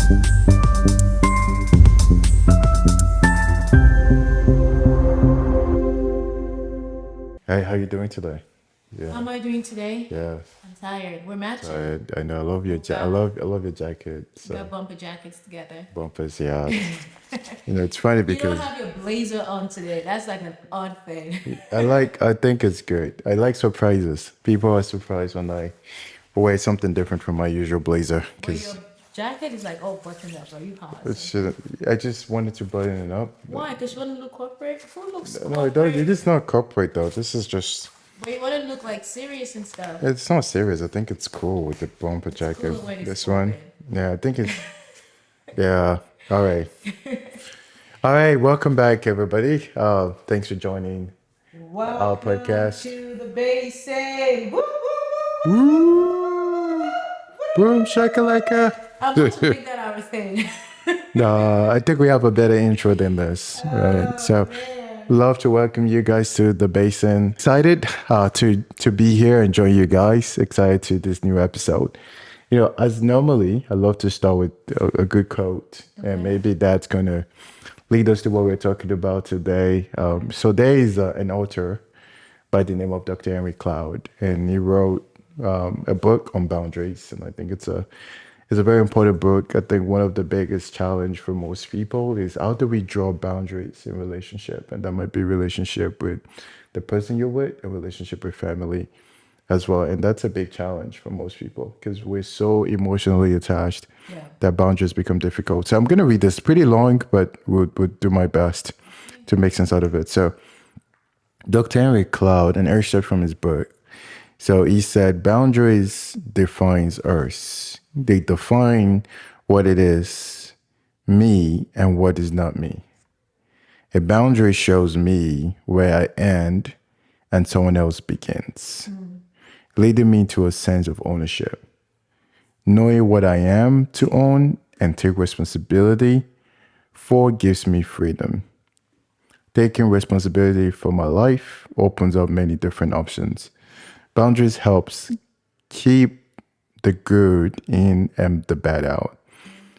Hey, how you doing today? How Yeah, am I doing today? yeah. I'm tired. We're matching. I know. I love your We got I love your jacket. we got So bumper jackets together. bumpers, yeah. It's funny You don't because have your blazer on today. That's like an odd thing. I think it's good. I like surprises. People are surprised when I wear something different from my usual blazer But your because jacket is like all buttoned up. Are you hot or it something? shouldn't. I just wanted to button it up. Why? Because you want to look corporate? Who looks No, it does. It corporate? is not corporate though. This is just. But you want to look like serious and stuff. It's not serious. I think it's cool with the bumper It's jacket. cooler when it's This one, corporate. yeah. I think it's. Yeah. All right. All right, welcome back, everybody. Thanks for joining our Welcome podcast. to the Basin. Woo, woo, Woo! Boom shakalaka. I want to make that our thing. No, I think we have a better intro than this, right? Oh So, man. love to welcome you guys to the Basin. Excited to be here and join you guys. Excited to this new episode. As normally, I love to start with a good quote, and Okay. maybe that's gonna lead us to what we're talking about today. So there is an author by the name of Dr. Henry Cloud, and he wrote a book on boundaries, and I think it's a very important book. I think one of the biggest challenge for most people is how do we draw boundaries in relationship, and that might be relationship with the person you're with, a relationship with family as well, and that's a big challenge for most people because we're so emotionally attached Yeah. that boundaries become difficult. So I'm going to read this pretty long, but would do my best to make sense out of it. So Dr. Henry Cloud, an excerpt from his book. So he said, boundaries defines us. They define what it is, me, and what is not me. A boundary shows me where I end and someone else begins, leading me to a sense of ownership. Knowing what I am to own and take responsibility for gives me freedom. Taking responsibility for my life opens up many different options. Boundaries helps keep the good in and the bad out.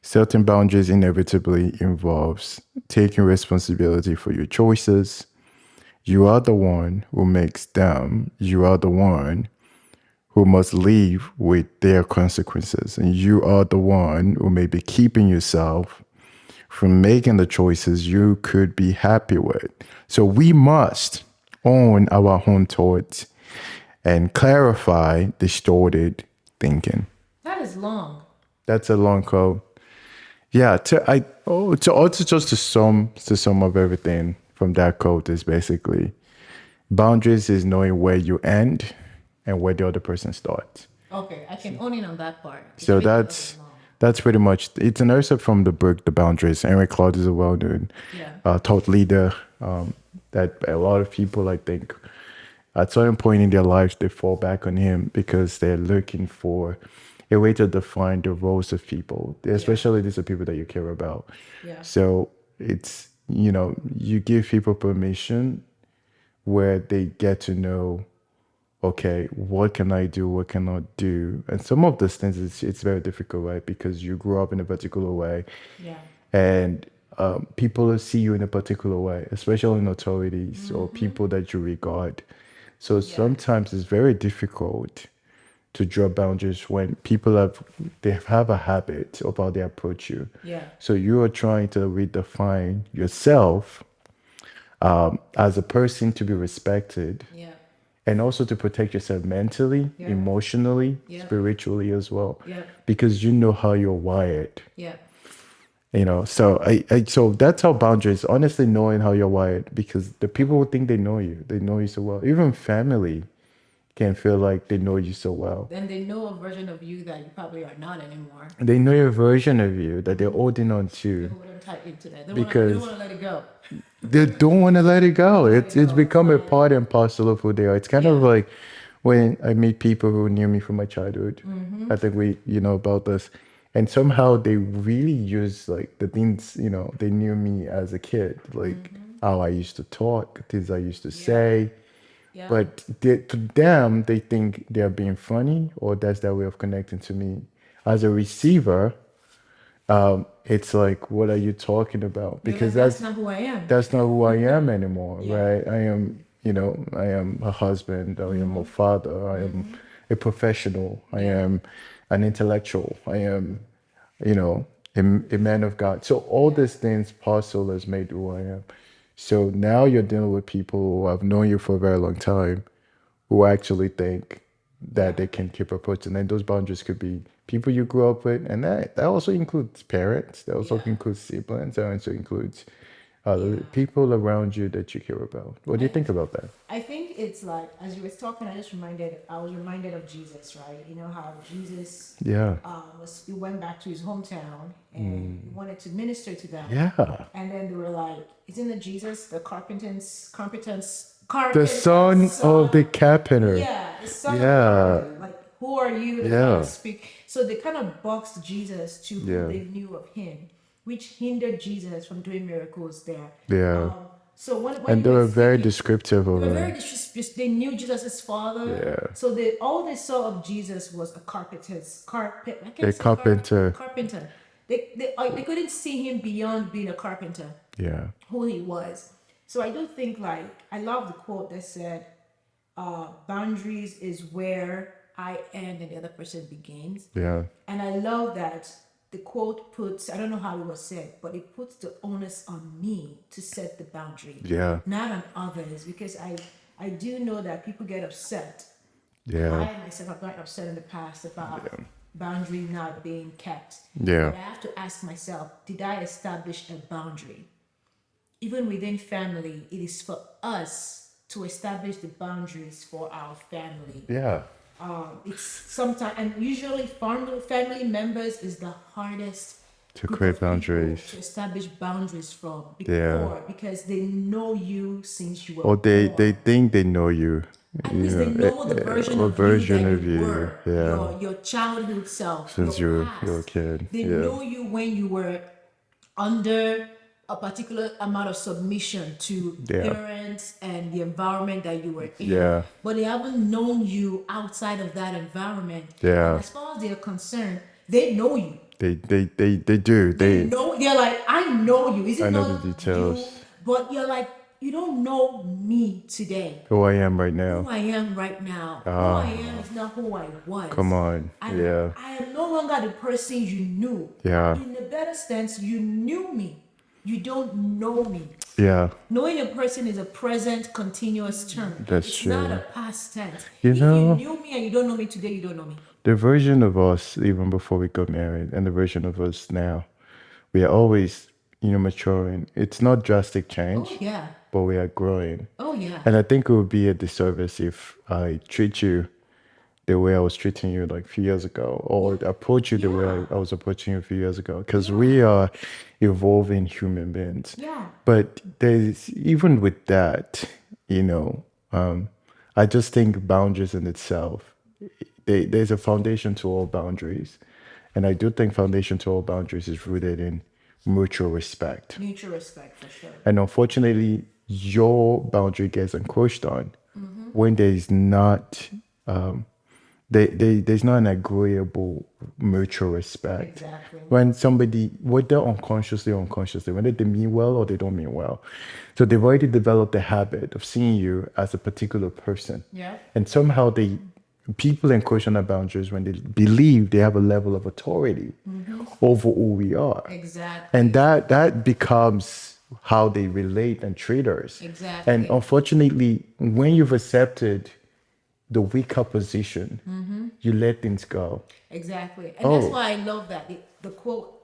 Certain boundaries inevitably involves taking responsibility for your choices. You are the one who makes them. You are the one who must live with their consequences. And you are the one who may be keeping yourself from making the choices you could be happy with. So we must own our own thoughts and clarify distorted thinking. That is long. That's a long quote. Yeah, to also just to sum up everything from that quote is basically boundaries is knowing where you end and where the other person starts. Okay, I can own in on that part. It's So really fucking that's long. that's pretty much it's an excerpt from the book The Boundaries. Henry Cloud is a well-known Yeah. thought leader that a lot of people I think at certain point in their lives they fall back on him because they're looking for a way to define the roles of people, especially these are people that you care about. Yeah. So it's you give people permission where they get to know, okay, what can I do, what can I do, and some of those things it's very difficult, right? Because you grew up in a particular way, Yeah. and people will see you in a particular way, especially in authorities or people that you regard. So Yeah. sometimes it's very difficult to draw boundaries when people have a habit of how they approach you. Yeah. So you are trying to redefine yourself as a person to be respected Yeah. and also to protect yourself mentally, Yeah. emotionally, Yeah. spiritually as well, Yeah. because you know how you're wired. Yeah. So so that's how boundaries, honestly, knowing how you're wired, because the people who think they know you so well. Even family can feel like they know you so well. Then they know a version of you that you probably are not anymore. They know your version of you that they're holding on They to hold them tight into that. They don't because want to let it go. they don't want to let it go. Let It's it it's go. It's become a fine. part and parcel of who they are. It's kind of Yeah. like when I meet people who knew me from my childhood. I think you know about this. And somehow they really use like the things, they knew me as a kid, like how I used to talk, things I used to say. Yeah. But to them, they think they're being funny or that's their way of connecting to me. As a receiver, it's like, what are you talking about? You're Because like, that's not who I am. that's not who I am anymore, Yeah. right? I am, I am a husband, I am a father, I am a professional, I Yeah. am an intellectual, I am, you know, a man of God. So all these things parcel has made who I am. So now you're dealing with people who have known you for a very long time, who actually think that they can keep approaching. And those boundaries could be people you grew up with, and that also includes parents, that also Yeah. includes siblings, that also includes Yeah. people around you that you care about. What do you I, think about that? I think it's like, as you were talking, I was reminded of Jesus, right? You know how Jesus Yeah. he went back to his hometown and he wanted to minister to them. Yeah. And then they were like, isn't it Jesus, the carpenter's The son of the son? carpenter. Yeah, the son of the Yeah. carpenter. Like, who are you to kind Yeah. of speak? So they kind of boxed Jesus to who Yeah. they knew of him, which hindered Jesus from doing miracles there. Yeah. So when And you they were were very speaking, descriptive they of were very him. disrespectful. They knew Jesus' father. Yeah. So all they saw of Jesus was a carpet. I A can't say carpenter. carpenter. They couldn't see him beyond being a carpenter, Yeah. who he was. So I do think, like, I love the quote that said, boundaries is where I end and the other person begins. Yeah. And I love that the quote puts, I don't know how it was said, but it puts the onus on me to set the boundary, Yeah. not on others, because I do know that people get upset. Yeah. I myself have gotten upset in the past about boundary not being kept. Yeah. But I have to ask myself, did I establish a boundary? Even within family, it is for us to establish the boundaries for our family. Yeah. It's sometimes, and usually family members is the hardest To group create of people boundaries. to establish boundaries from Yeah. because they know you since you were Or they born. think they know you. At least they know the version A of you that version of you you. were, Yeah. your childhood self, your Since you're a past. kid. They Yeah. know you when you were under a particular amount of submission to Yeah. parents and the environment that you were in. Yeah. But they haven't known you outside of that environment. Yeah. And as far as they're concerned, they know you. They do. They know, they're like, I know you. Is I it know the not you? details. But you're like, you don't know me today. Who I am right Who now. I am right now. Who I am is not who I was. Come on. Yeah. I am no longer the person you knew. Yeah. In a better sense, you knew me. You don't know me. Yeah. Knowing a person is a present, continuous term. That's It's true. not a past tense. You If know- you knew me and you don't know me today, you don't know me. The version of us even before we got married and the version of us now, we are always, maturing. It's not drastic change, Oh yeah. but we are growing. Oh yeah. And I think it would be a disservice if I treat you the way I was treating you like a few years ago, or approach you the way I was approaching you a few years ago, because we are evolving human beings. Yeah. But there's even with that, I just think boundaries in itself, there's a foundation to all boundaries, and I do think foundation to all boundaries is rooted in mutual respect. Mutual respect for sure. And unfortunately, your boundary gets encroached on when there is not there's not an agreeable mutual respect. Exactly. When somebody, whether unconsciously or unconsciously, whether they mean well or they don't mean well, so they've already developed the habit of seeing you as a particular person. Yeah. And somehow people encroach on our boundaries when they believe they have a level of authority over who we are. Exactly. And that becomes how they relate and treat us. Exactly. And unfortunately, when you've accepted the weaker position, you let things go. Exactly. And that's why I love that. The quote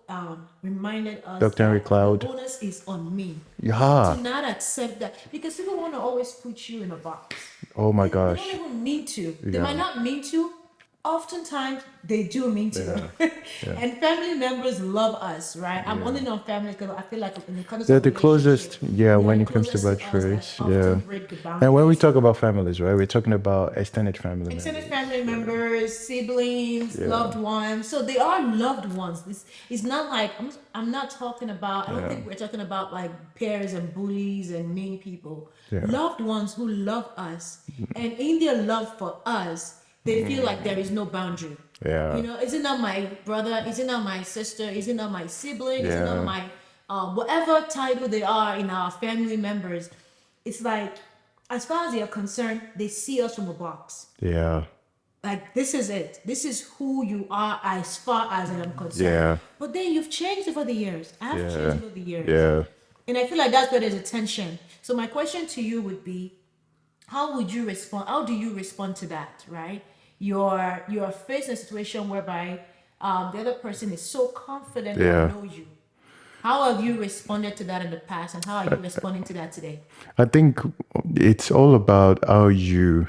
reminded us Dr. Henry that Cloud. the onus is on me. Yeah. To not accept that. Because people want to always put you in a box. Oh my They gosh. don't even mean to. They Yeah. might not mean to. Oftentimes, they do mean to. And family members love us, right? I'm only on family because I feel like in the context They're of the closest, relationship, yeah, they when are it comes to closest us boundaries. that often Yeah. break the And when we boundaries. talk about families, right, we're talking about extended family Extended members. family members, siblings, loved ones. So they are loved ones. This is not like I'm not talking about. I don't think we're talking about like peers and bullies and mean people. Yeah. Loved ones who love us, and in their love for us, they feel like there is no boundary. Yeah. Is it not my brother? Is it not my sister? Is it not my sibling? Is it not Yeah. my whatever title they are in our family members? It's like, as far as they are concerned, they see us from a box. Yeah. Like, this is it. This is who you are as far as I am concerned. Yeah. But then you've changed over the years. I've changed Yeah. over the years. Yeah. And I feel like that's where there's a tension. So my question to you would be, how would you respond? How do you respond to that, right? You're facing a situation whereby the other person is so confident they Yeah. know you. How have you responded to that in the past, and how are you responding to that today? I think it's all about how you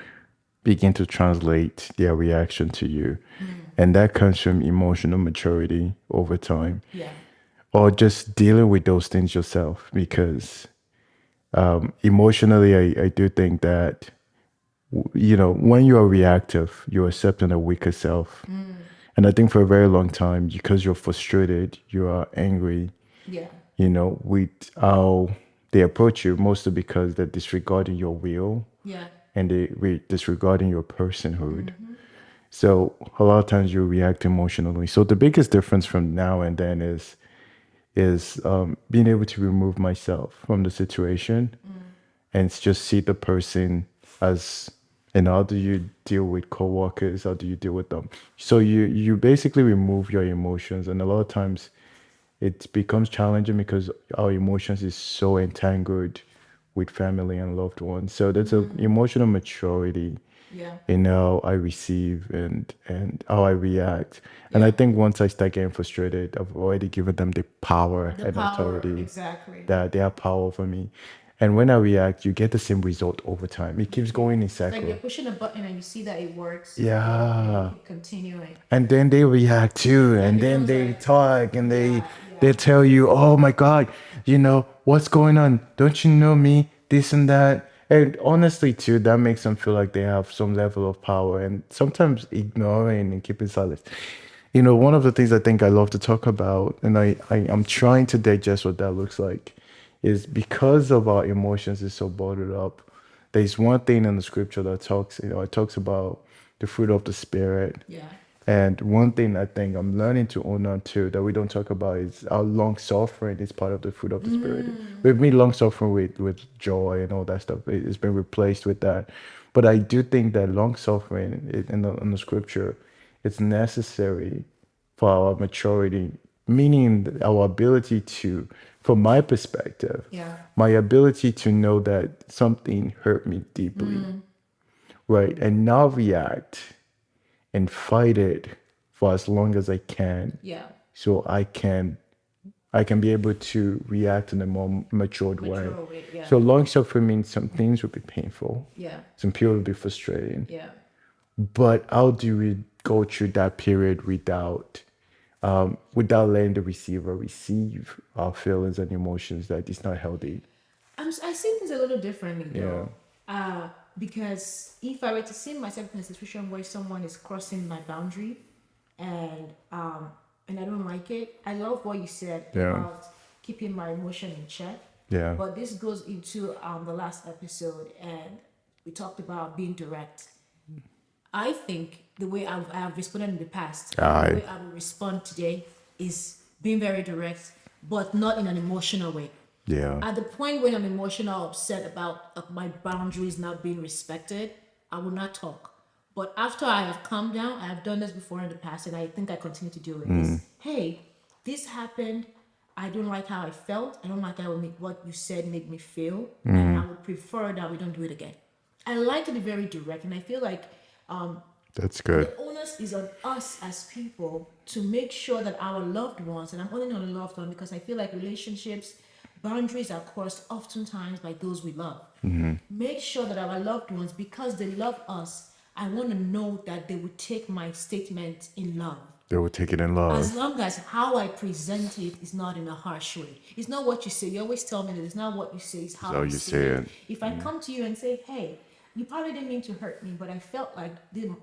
begin to translate their reaction to you. And that comes from emotional maturity over time, Yeah. or just dealing with those things yourself. Because emotionally, I do think that, when you are reactive, you're accepting a weaker self. And I think for a very long time, because you're frustrated, you are angry, Yeah. with how they approach you, mostly because they're disregarding your will Yeah. and disregarding your personhood. So a lot of times you react emotionally. So the biggest difference from now and then is being able to remove myself from the situation and just see the person as, and how do you deal with coworkers? How do you deal with them? So you basically remove your emotions, and a lot of times it becomes challenging because our emotions is so entangled with family and loved ones. So there's a emotional maturity Yeah. in how I receive and how I react. And I Yeah. think once I start getting frustrated, I've already given them the power The and power, authority exactly. that they have power over me. And when I react, you get the same result over time. It keeps going in Like you're circle. pushing a button and you see that it works, and you Yeah. keep continuing. And then they react too, Yeah, it and then becomes they like, talk and they yeah, they yeah, tell you, oh my god, what's going on, don't you know me, this and that. And honestly too, that makes them feel like they have some level of power, and sometimes ignoring and keeping silence. One of the things I think I love to talk about, and I'm trying to digest what that looks like, is because of our emotions is so bottled up. There's one thing in the scripture that it talks about the fruit of the spirit. yeah. And one thing I think I'm learning to own on to that we don't talk about is our long suffering is part of the fruit of the spirit. We've made long suffering with joy and all that stuff. It's been replaced with that. But I do think that long suffering in the scripture, it's necessary for our maturity, meaning our ability to, from my perspective, Yeah. my ability to know that something hurt me deeply, right? And not react and fight it for as long as I can, Yeah. so I can be able to react in a more matured way. Mature way, yeah. So long suffering means some things will be painful, Yeah. some people will be frustrating, Yeah. but how do we go through that period without letting the receiver receive our feelings and emotions that is not healthy? I see things a little differently Yeah. though. Because if I were to see myself in a situation where someone is crossing my boundary and I don't like it, I love what you said Yeah. about keeping my emotion in check. Yeah. But this goes into the last episode, and we talked about being direct. I think the way I've responded in the past and the I way I will respond today is being very direct, but not in an emotional way. Yeah. At the point when I'm emotional, upset about my boundaries not being respected, I will not talk. But after I have calmed down, I have done this before in the past, and I think I continue to do it. Is, hey, this happened. I don't like how I felt. I don't like how what you said made me feel, and I would prefer that we don't do it again. I like to be very direct, and I feel like That's good. the onus is on us as people to make sure that our loved ones, and I'm only on a loved one because I feel like relationships, boundaries are crossed oftentimes by those we love. Make sure that our loved ones, because they love us, I want to know that they would take my statement in love. They will take it in As love. long as how I present it is not in a harsh way. It's not what you say. You always tell me that it's not what you say, it's how So you you say say it. it. If I come to you and say, hey, you probably didn't mean to hurt me, but I felt like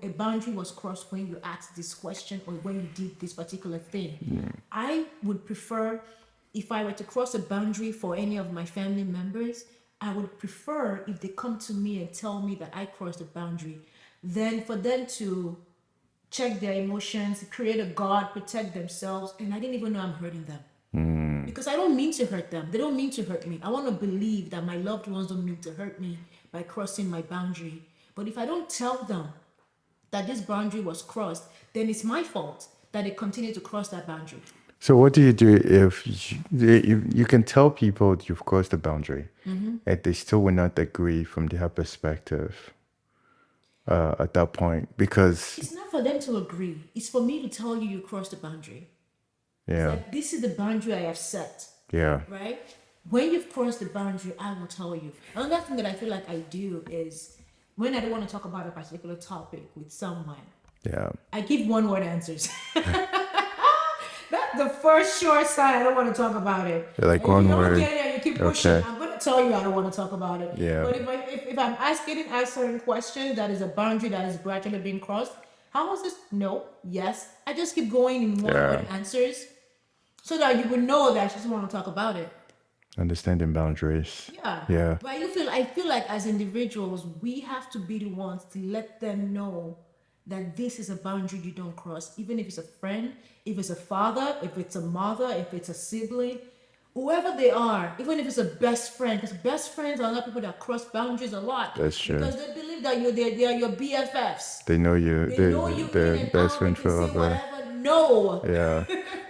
a boundary was crossed when you asked this question or when you did this particular thing. I would prefer, if I were to cross a boundary for any of my family members, I would prefer if they come to me and tell me that I crossed a boundary, than for them to check their emotions, create a guard, protect themselves, and I didn't even know I'm hurting them. Because I don't mean to hurt them. They don't mean to hurt me. I want to believe that my loved ones don't mean to hurt me by crossing my boundary. But if I don't tell them that this boundary was crossed, then it's my fault that they continue to cross that boundary. So what do you do if you can tell people you've crossed the boundary and they still will not agree from their perspective at that point? Because, It's not for them to agree. It's for me to tell you you crossed the boundary. It's yeah, like, this is the boundary I have set, yeah, right? When you've crossed the boundary, I will tell you. Another thing that I feel like I do is when I don't want to talk about a particular topic with someone, yeah. I give one word answers. That's the first sure sign I don't want to talk about it. Like And if you one don't word. get it and you keep pushing, Okay. I'm going to tell you I don't want to talk about it. Yeah. But if I'm getting asked certain questions, that is a boundary that is gradually being crossed. How was this? No, yes. I just keep going in one Yeah. word answers so that you would know that I just want to talk about it. Understanding boundaries. Yeah. Yeah. But I feel like as individuals, we have to be the ones to let them know that this is a boundary you don't cross, even if it's a friend, if it's a father, if it's a mother, if it's a sibling, whoever they are, even if it's a best friend, because best friends are not people that cross boundaries a lot That's true. because they believe that they are your BFFs. They know you. They know you in They're and best out. They friend can say forever. whatever. No. Yeah.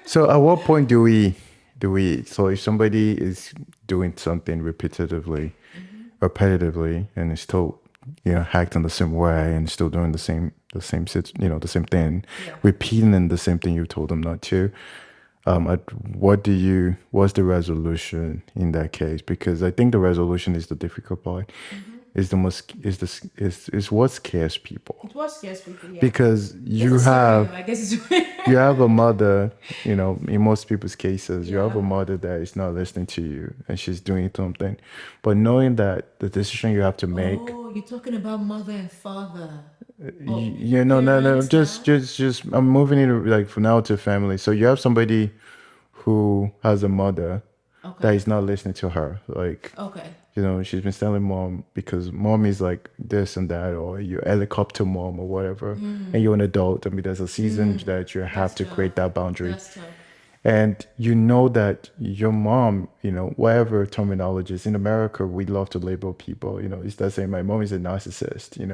So at what point do we so if somebody is doing something repetitively and is still acting the same way and still doing the same thing, Yeah. repeating the same thing you told them not to, what's the resolution in that case? Because I think the resolution is the difficult part. Is the most is what scares people. It was scares people, yeah. Because It's a scenario, I guess it's you have a mother, in most people's cases, you have a Yeah. mother that is not listening to you and she's doing something. But knowing that the decision you have to make, Oh, you're talking about mother and father. no, Parents now? just, I'm moving it like from now to family. So you have somebody who has a mother that Okay. is not listening to her. Like, Okay. she's been telling mom because mom is like this and that, or you're helicopter mom or whatever, and you're an adult. I mean, there's a season that you have That's to tough. create that boundary. That's tough. And you know that your mom, whatever terminology is in America, we love to label people. It's that saying, my mom is a narcissist, And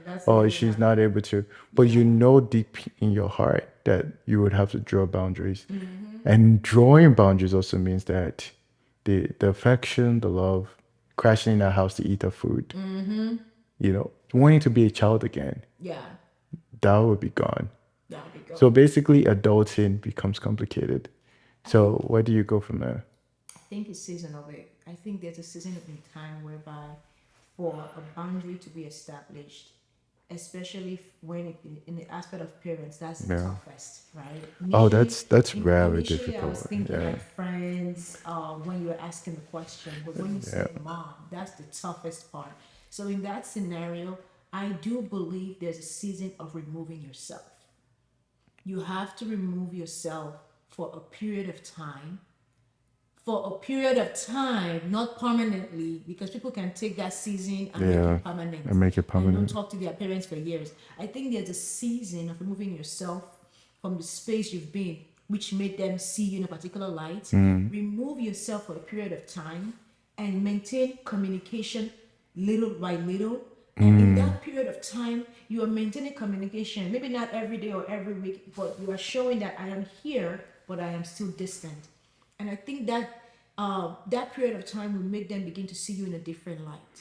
that's or really she's hard. not able to. But you know deep in your heart that you would have to draw boundaries. And drawing boundaries also means that the affection, the love, crashing in our house to eat our food, wanting to be a child again, Yeah. that would be gone. That'll be good. So basically, adulting becomes complicated. So where do you go from there? I think it's season of it. I think there's a season of time whereby for a boundary to be established, especially when in the aspect of parents, that's the Yeah. toughest, right? Oh, Initially, that's very initially I was difficult. thinking Yeah. like friends, when you were asking the question, but when you say mom, that's the toughest part. So in that scenario, I do believe there's a season of removing yourself. You have to remove yourself for a period of time, not permanently, because people can take that season and make Yeah. it permanent And make it and don't permanent. talk to their parents for years. I think there's a season of removing yourself from the space you've been, which made them see you in a particular light. Remove yourself for a period of time and maintain communication little by little. And in that period of time, you are maintaining communication, maybe not every day or every week, but you are showing that I am here, but I am still distant. And I think that that period of time will make them begin to see you in a different light.